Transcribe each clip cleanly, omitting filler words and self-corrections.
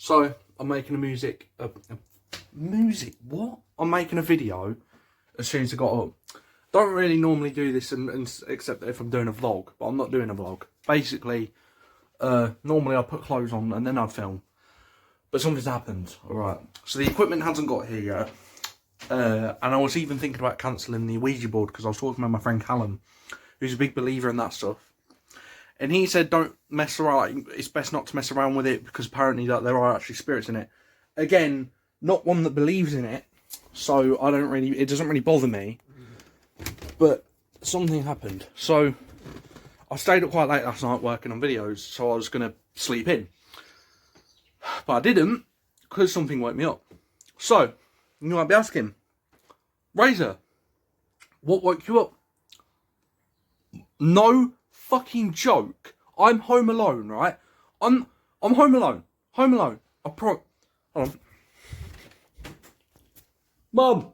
So I'm making what? I'm making a video as soon as I got up. Don't really normally do this, except if I'm doing a vlog, but I'm not doing a vlog. Basically, normally I put clothes on and then I'd film, but something's happened. All right, so the equipment hasn't got here yet, and I was even thinking about cancelling the Ouija board because I was talking with my friend Callum, who's a big believer in that stuff. And he said, don't mess around. It's best not to mess around with it because apparently like, there are actually spirits in it. Again, not one that believes in it, so it doesn't really bother me. But something happened. So I stayed up quite late last night working on videos, so I was going to sleep in. But I didn't because something woke me up. So, you might be asking, Razor, what woke you up? No fucking joke. I'm home alone, right? I'm home alone. Home alone. Hold on. Mum.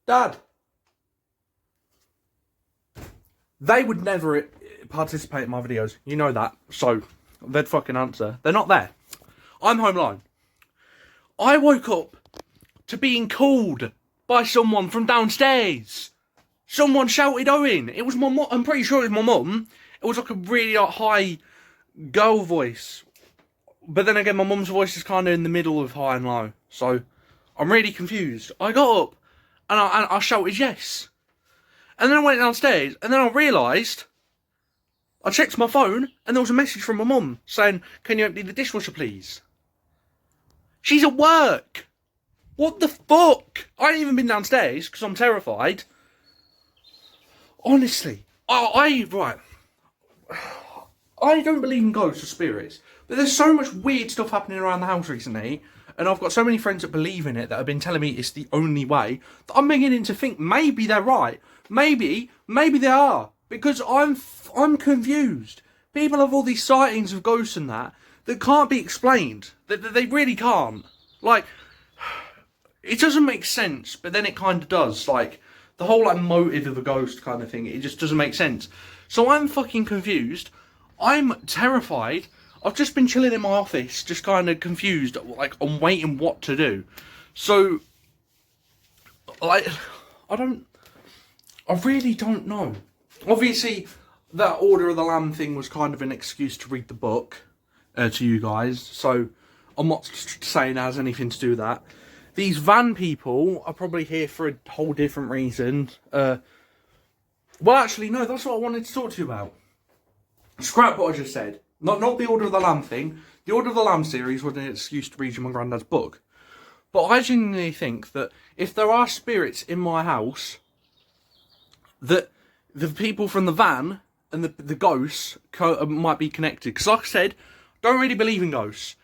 Dad. They would never participate in my videos. You know that. So, they'd fucking answer. They're not there. I'm home alone. I woke up to being called by someone from downstairs. Someone shouted Owen. It was my mum. I'm pretty sure it was my mum. It was like a really high girl voice. But then again, my mum's voice is kind of in the middle of high and low. So, I'm really confused. I got up and I shouted yes. And then I went downstairs and then I realised, I checked my phone and there was a message from my mum saying, can you empty the dishwasher please? She's at work. What the fuck? I ain't even been downstairs because I'm terrified. Honestly, I don't believe in ghosts or spirits, but there's so much weird stuff happening around the house recently, and I've got so many friends that believe in it that have been telling me it's the only way, that I'm beginning to think maybe they're right. Maybe they are, because I'm confused. People have all these sightings of ghosts and that can't be explained. They really can't. Like, it doesn't make sense, but then it kind of does. Like, the whole like motive of a ghost kind of thing, it just doesn't make sense. So I'm fucking confused. I'm terrified. I've just been chilling in my office, just kind of confused, like I'm waiting what to do. So, like, I really don't know. Obviously, that Order of the Lamb thing was kind of an excuse to read the book to you guys. So, I'm not saying it has anything to do with that. These van people are probably here for a whole different reason. Well, actually, no, that's what I wanted to talk to you about. Scrap what I just said. Not the Order of the Lamb thing. The Order of the Lamb series was an excuse to read my granddad's book. But I genuinely think that if there are spirits in my house, that the people from the van and the ghosts might be connected. Because like I said, don't really believe in ghosts.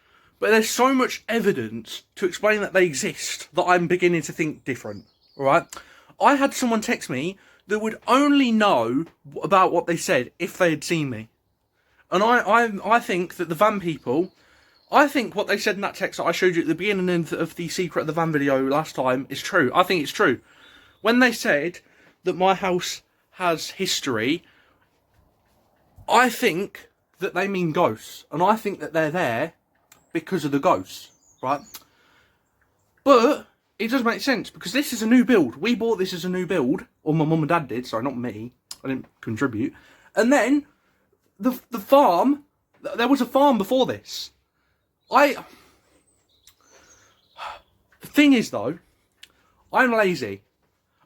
But there's so much evidence to explain that they exist that I'm beginning to think different. Alright? I had someone text me that would only know about what they said if they had seen me. And I think that the van people, I think what they said in that text that I showed you at the beginning of the Secret of the Van video last time is true. I think it's true. When they said that my house has history, I think that they mean ghosts. And I think that they're there because of the ghosts, right? But it does make sense because this is a new build. We bought this as a new build, or my mum and dad did, sorry, not me. I didn't contribute. And then the farm, there was a farm before this. The thing is though, I'm lazy.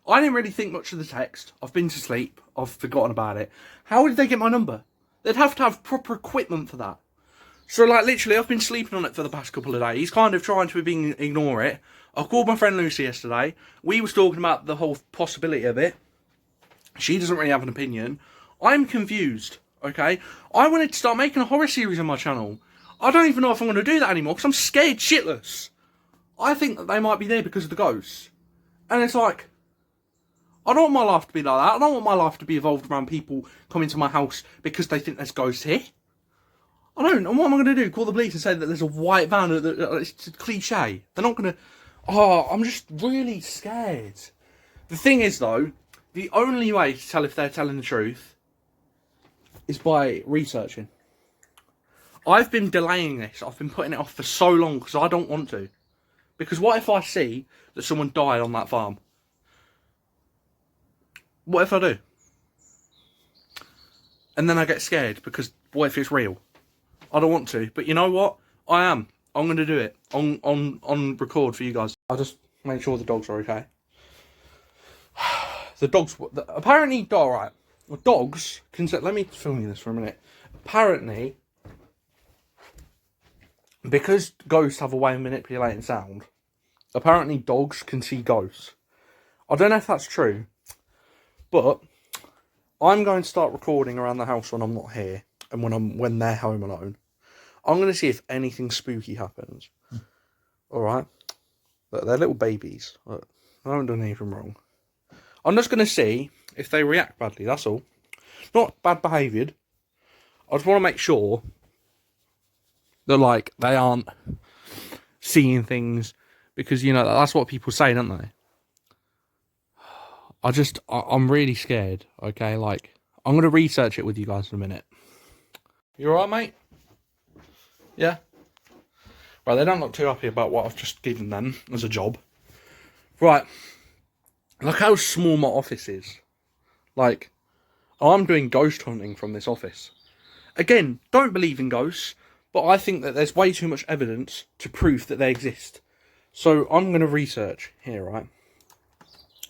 I didn't really think much of the text. I've been to sleep. I've forgotten about it. How did they get my number? They'd have to have proper equipment for that. So, like, literally, I've been sleeping on it for the past couple of days, kind of trying to ignore it. I called my friend Lucy yesterday. We was talking about the whole possibility of it. She doesn't really have an opinion. I'm confused, okay? I wanted to start making a horror series on my channel. I don't even know if I'm going to do that anymore, because I'm scared shitless. I think that they might be there because of the ghosts. And it's like, I don't want my life to be like that. I don't want my life to be evolved around people coming to my house because they think there's ghosts here. I don't. And what am I going to do? Call the police and say that there's a white van? It's a cliche. They're not going to... Oh, I'm just really scared. The thing is, though, the only way to tell if they're telling the truth is by researching. I've been delaying this. I've been putting it off for so long because I don't want to. Because what if I see that someone died on that farm? What if I do? And then I get scared because what if it's real? I don't want to, but you know what? I am. I'm going to do it on record for you guys. I'll just make sure the dogs are okay. The dogs, apparently, alright. Well, dogs can, let me film you this for a minute. Apparently, because ghosts have a way of manipulating sound, apparently dogs can see ghosts. I don't know if that's true, but I'm going to start recording around the house when I'm not here and when they're home alone. I'm going to see if anything spooky happens. Alright? Look, they're little babies. Look, I haven't done anything wrong. I'm just going to see if they react badly, that's all. Not bad behavoured. I just want to make sure that, like, they aren't seeing things, because, you know, that's what people say, don't they? I'm really scared, okay? Like, I'm going to research it with you guys in a minute. You alright, mate? Yeah? Right, they don't look too happy about what I've just given them as a job. Right. Look how small my office is. Like, I'm doing ghost hunting from this office. Again, don't believe in ghosts, but I think that there's way too much evidence to prove that they exist. So I'm going to research here, right?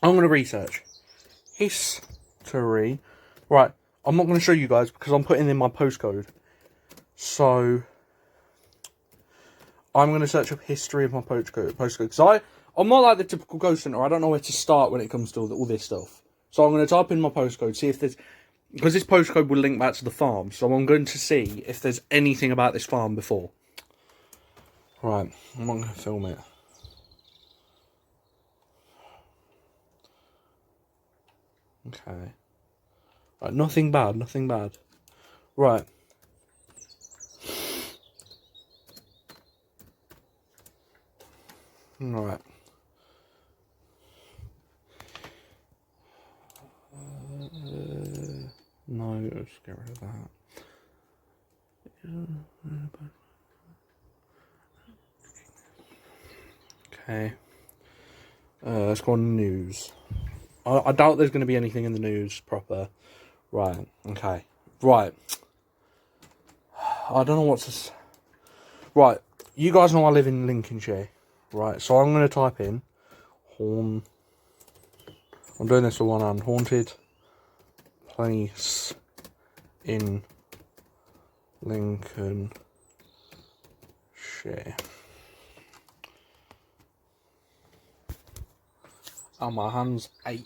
I'm going to research history. Right, I'm not going to show you guys because I'm putting in my postcode. So I'm going to search up history of my postcode. Because I'm not like the typical ghost hunter. I don't know where to start when it comes to all this stuff. So I'm going to type in my postcode, see if there's... Because this postcode will link back to the farm. So I'm going to see if there's anything about this farm before. Right, I'm not going to film it. Okay. Right, nothing bad, nothing bad. Right. Alright. No, let's get rid of that. Okay. Let's go on news. I doubt there's going to be anything in the news proper. Right, okay. Right. I don't know what to... Right, you guys know I live in Lincolnshire. Right, so I'm going to type in... I'm doing this with one hand. Haunted place in Lincolnshire. Oh, my hands ache.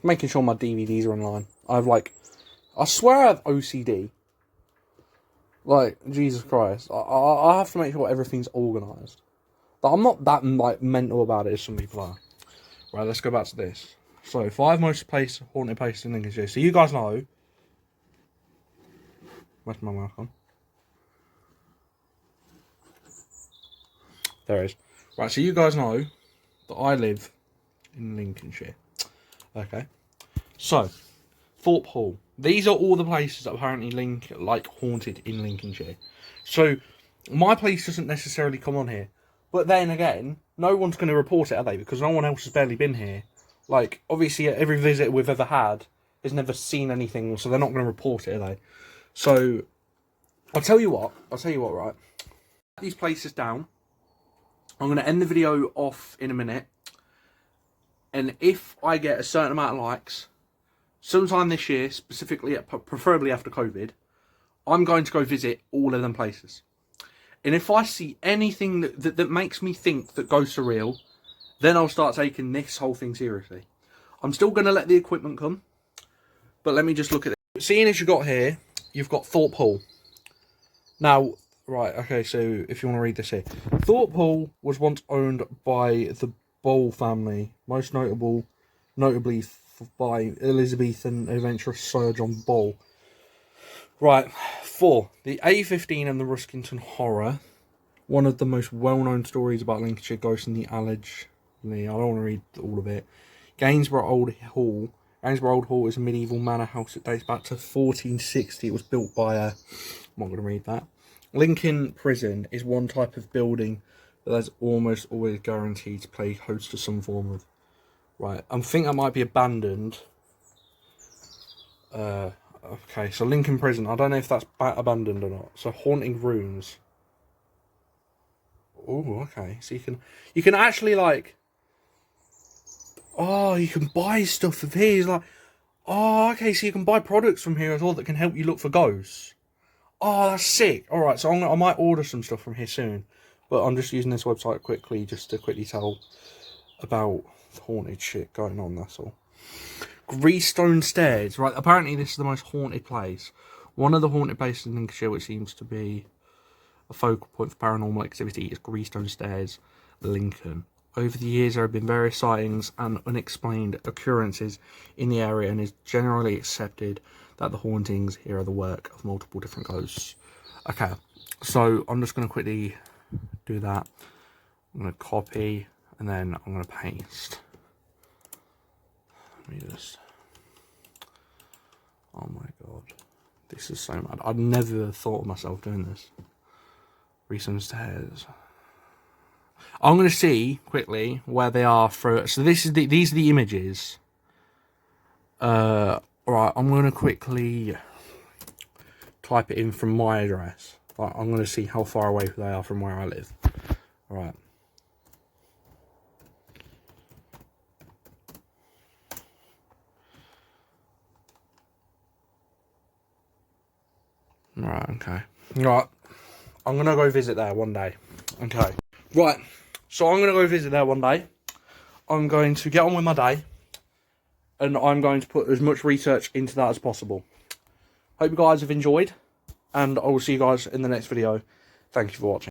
Making sure my DVDs are online. I swear I have OCD. Like, Jesus Christ. I have to make sure everything's organised. But I'm not that, like, mental about it as some people are. Right, let's go back to this. So, 5 most haunted places in Lincolnshire. So, you guys know... Where's my mic on? There it is. Right, so you guys know that I live in Lincolnshire. Okay. So, Thorpe Hall. These are all the places that apparently haunted in Lincolnshire. So, my place doesn't necessarily come on here. But then again, no one's going to report it, are they? Because no one else has barely been here. Like, obviously, every visit we've ever had has never seen anything, so they're not going to report it, are they? So, I'll tell you what, right? These places down. I'm going to end the video off in a minute. And if I get a certain amount of likes, sometime this year, specifically, preferably after COVID, I'm going to go visit all of them places. And if I see anything that makes me think that ghosts are real, then I'll start taking this whole thing seriously. I'm still going to let the equipment come, but let me just look at it. Seeing as you got here, you've got Thorpe Hall. Now, right, okay, so if you want to read this here. Thorpe Hall was once owned by the Ball family, most notably by Elizabethan adventurer Sir John Ball. Right, 4. The A15 and the Ruskington Horror. One of the most well-known stories about Lincolnshire ghosts in the allegedly. I don't want to read all of it. Gainsborough Old Hall. Gainsborough Old Hall is a medieval manor house that dates back to 1460. It was built by a... I'm not going to read that. Lincoln Prison is one type of building that is almost always guaranteed to play host to some form of... Right, I think that might be abandoned. Okay, so Lincoln Prison. I don't know if that's abandoned or not. So haunting rooms. Oh, okay. So you can actually like... Oh, you can buy stuff from here. It's like, oh, okay. So you can buy products from here as well that can help you look for ghosts. Oh, that's sick. All right, so I might order some stuff from here soon. But I'm just using this website quickly just to quickly tell about haunted shit going on. That's all. Greystone Stairs. Right, apparently this is the most haunted place. One of the haunted places in Lincolnshire, which seems to be a focal point for paranormal activity, is Greystone Stairs, Lincoln. Over the years, there have been various sightings and unexplained occurrences in the area, and is generally accepted that the hauntings here are the work of multiple different ghosts. Okay, so I'm just going to quickly do that. I'm going to copy, and then I'm going to paste. Let me just... Oh my god. This is so mad. I'd never thought of myself doing this. Greystone Stairs. I'm going to see quickly where they are for... So these are the images. Alright, I'm going to quickly type it in from my address. Right, I'm going to see how far away they are from where I live. Alright. Right, okay. Right, I'm going to go visit there one day. Okay. Right, so I'm going to go visit there one day. I'm going to get on with my day. And I'm going to put as much research into that as possible. Hope you guys have enjoyed. And I will see you guys in the next video. Thank you for watching.